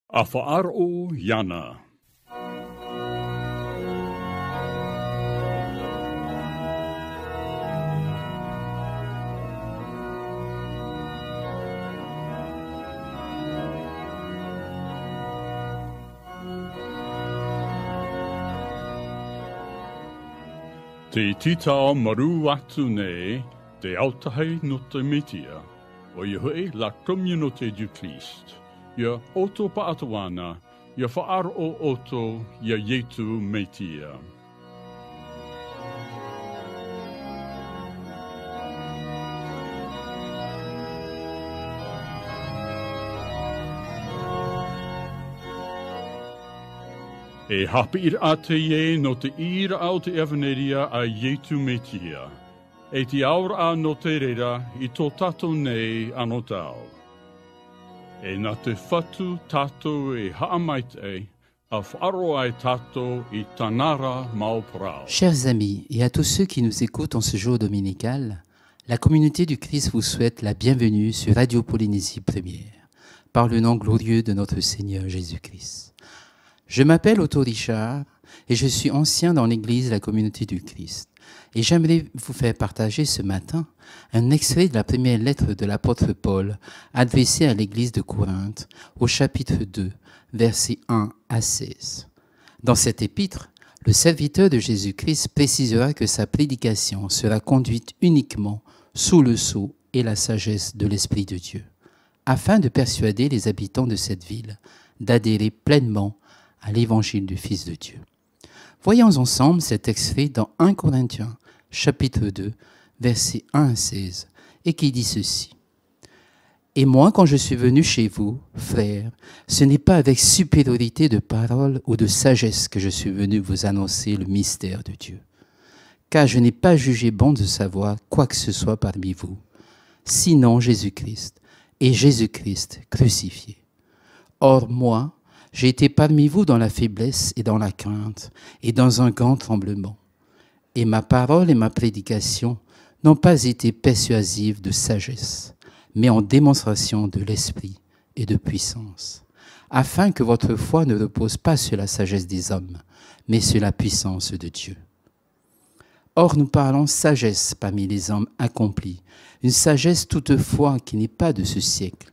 Afa'ar'u yana. Te titao maru atu nei, te autahe no te mitia, o Yehoe la communauté du Christ. Ia oto paatuana, ia whaaro oto, ia yetu metia. E hapi ir ate ye no te ira au te evaneria a yetu metia. E te aura a no te rera i tō tato nei ano tau. E na te whatu tato e haamait a whaaro ai tato i tanara mauprao. Chers amis, et à tous ceux qui nous écoutent en ce jour dominical, la communauté du Christ vous souhaite la bienvenue sur Radio Polynésie Première, par le nom glorieux de notre Seigneur Jésus-Christ. Je m'appelle Otto Richard et je suis ancien dans l'église La Communauté du Christ. Et j'aimerais vous faire partager ce matin un extrait de la première lettre de l'apôtre Paul adressée à l'église de Corinthe au chapitre 2, versets 1 à 16. Dans cet épître, le serviteur de Jésus-Christ précisera que sa prédication sera conduite uniquement sous le sceau et la sagesse de l'Esprit de Dieu, afin de persuader les habitants de cette ville d'adhérer pleinement à l'évangile du Fils de Dieu. Voyons ensemble cet extrait dans 1 Corinthiens, chapitre 2, versets 1 à 16, et qui dit ceci. « Et moi, quand je suis venu chez vous, frères, ce n'est pas avec supériorité de parole ou de sagesse que je suis venu vous annoncer le mystère de Dieu, car je n'ai pas jugé bon de savoir quoi que ce soit parmi vous, sinon Jésus-Christ, et Jésus-Christ crucifié. Or moi, j'ai été parmi vous dans la faiblesse et dans la crainte et dans un grand tremblement. Et ma parole et ma prédication n'ont pas été persuasives de sagesse, mais en démonstration de l'esprit et de puissance, afin que votre foi ne repose pas sur la sagesse des hommes, mais sur la puissance de Dieu. Or nous parlons sagesse parmi les hommes accomplis, une sagesse toutefois qui n'est pas de ce siècle,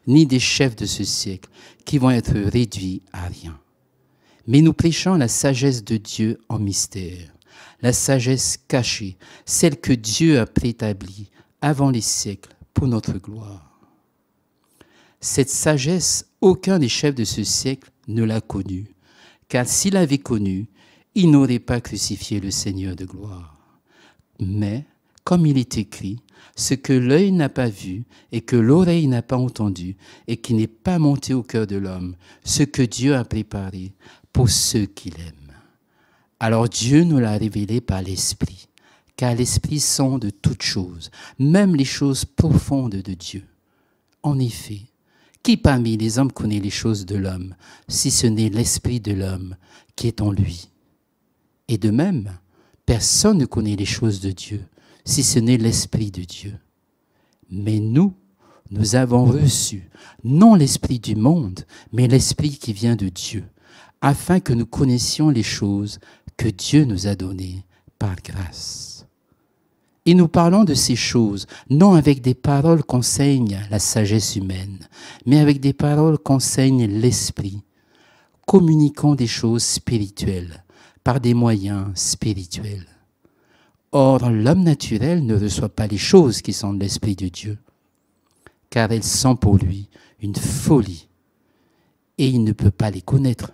ni des chefs de ce siècle, qui vont être réduits à rien. Mais nous prêchons la sagesse de Dieu en mystère, la sagesse cachée, celle que Dieu a préétablie avant les siècles pour notre gloire. Cette sagesse, aucun des chefs de ce siècle ne l'a connue, car s'il l'avait connue, il n'aurait pas crucifié le Seigneur de gloire. Mais, comme il est écrit, ce que l'œil n'a pas vu et que l'oreille n'a pas entendu et qui n'est pas monté au cœur de l'homme, ce que Dieu a préparé pour ceux qui l'aiment. Alors Dieu nous l'a révélé par l'Esprit, car l'Esprit sonde toutes choses, même les choses profondes de Dieu. En effet, qui parmi les hommes connaît les choses de l'homme, si ce n'est l'Esprit de l'homme qui est en lui? Et de même, personne ne connaît les choses de Dieu, si ce n'est l'Esprit de Dieu. Mais nous avons reçu, non l'Esprit du monde, mais l'Esprit qui vient de Dieu, afin que nous connaissions les choses que Dieu nous a données par grâce. Et nous parlons de ces choses, non avec des paroles qu'enseigne la sagesse humaine, mais avec des paroles qu'enseigne l'Esprit, communiquant des choses spirituelles, par des moyens spirituels. Or, l'homme naturel ne reçoit pas les choses qui sont de l'Esprit de Dieu, car elles sont pour lui une folie, et il ne peut pas les connaître,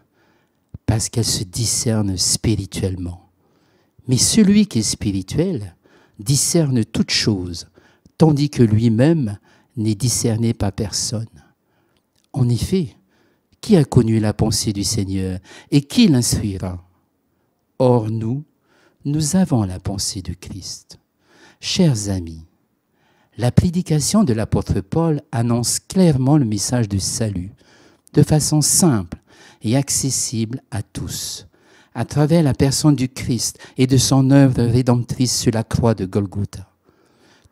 parce qu'elles se discernent spirituellement. Mais celui qui est spirituel discerne toutes choses, tandis que lui-même n'est discerné par personne. En effet, qui a connu la pensée du Seigneur, et qui l'instruira? Or, nous avons la pensée de Christ. Chers amis, la prédication de l'apôtre Paul annonce clairement le message du salut, de façon simple et accessible à tous, à travers la personne du Christ et de son œuvre rédemptrice sur la croix de Golgotha.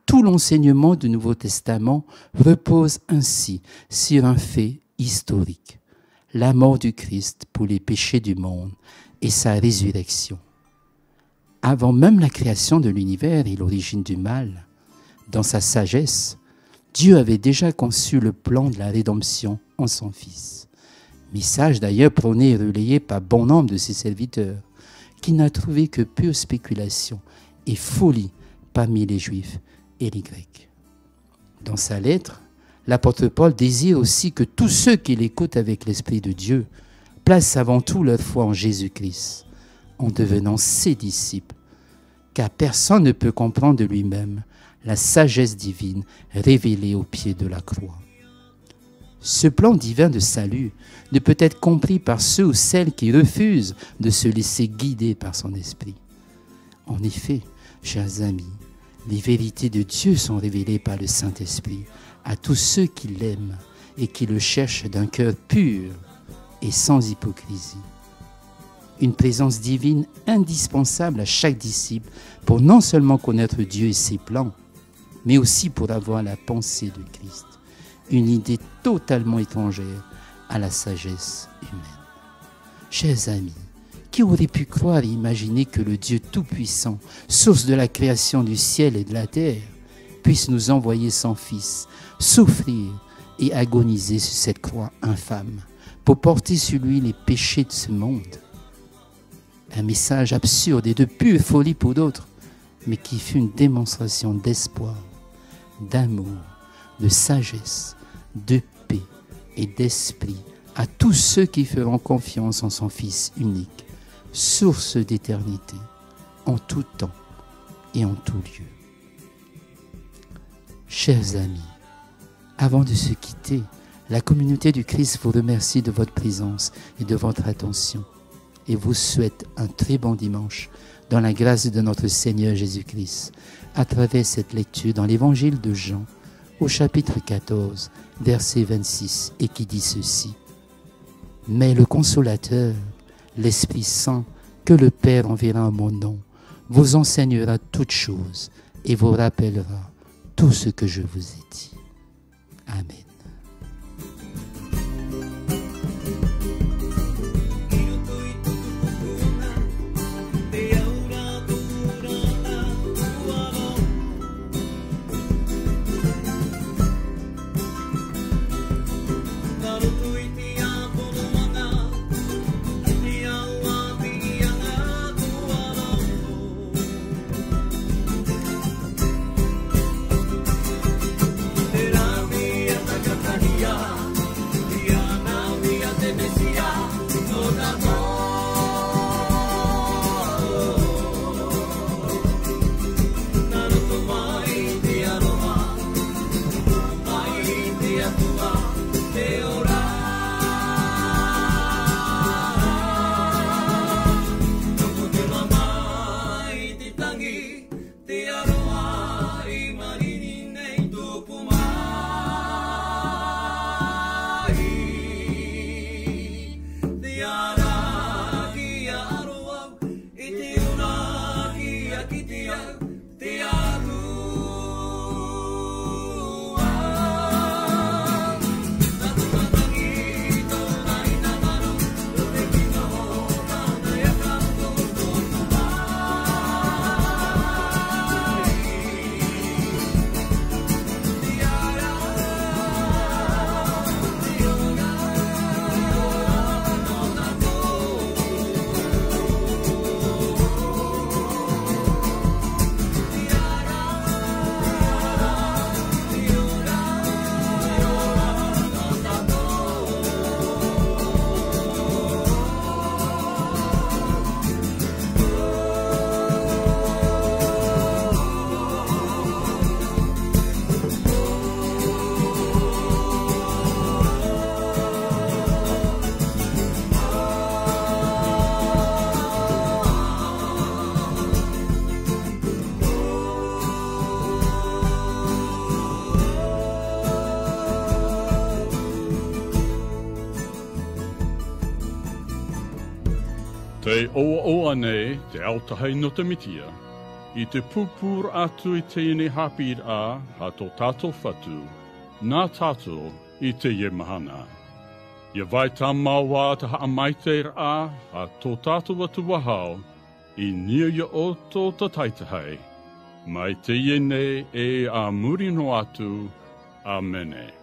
Tout l'enseignement du Nouveau Testament repose ainsi sur un fait historique, la mort du Christ pour les péchés du monde et sa résurrection. Avant même la création de l'univers et l'origine du mal, dans sa sagesse, Dieu avait déjà conçu le plan de la rédemption en son Fils. Message d'ailleurs prôné et relayé par bon nombre de ses serviteurs, qui n'a trouvé que pure spéculation et folie parmi les Juifs et les Grecs. Dans sa lettre, l'apôtre Paul désire aussi que tous ceux qui l'écoutent avec l'Esprit de Dieu placent avant tout leur foi en Jésus-Christ, en devenant ses disciples, car personne ne peut comprendre de lui-même la sagesse divine révélée au pied de la croix. Ce plan divin de salut ne peut être compris par ceux ou celles qui refusent de se laisser guider par son esprit. En effet, chers amis, les vérités de Dieu sont révélées par le Saint-Esprit à tous ceux qui l'aiment et qui le cherchent d'un cœur pur et sans hypocrisie. Une présence divine indispensable à chaque disciple pour non seulement connaître Dieu et ses plans, mais aussi pour avoir la pensée de Christ, une idée totalement étrangère à la sagesse humaine. Chers amis, qui aurait pu croire et imaginer que le Dieu Tout-Puissant, source de la création du ciel et de la terre, puisse nous envoyer son Fils, souffrir et agoniser sur cette croix infâme, pour porter sur lui les péchés de ce monde? Un message absurde et de pure folie pour d'autres, mais qui fut une démonstration d'espoir, d'amour, de sagesse, de paix et d'esprit à tous ceux qui feront confiance en son Fils unique, source d'éternité, en tout temps et en tout lieu. Chers amis, avant de se quitter, la communauté du Christ vous remercie de votre présence et de votre attention et vous souhaite un très bon dimanche dans la grâce de notre Seigneur Jésus-Christ à travers cette lecture dans l'évangile de Jean au chapitre 14, verset 26 et qui dit ceci: « Mais le Consolateur, l'Esprit Saint, que le Père enverra en mon nom, vous enseignera toutes choses et vous rappellera tout ce que je vous ai dit. » Amen. Te oa nei te autahei no te mitia, I te pupur atu I tēnei hapir a ha tō tātou whatu, nā tātou I te ye mahana. Ia vai tamaua ta haamaiter a tō tātou atu wahau, I nia ia o tō taitaihai. Mai te iene e a muri no atu. Amene.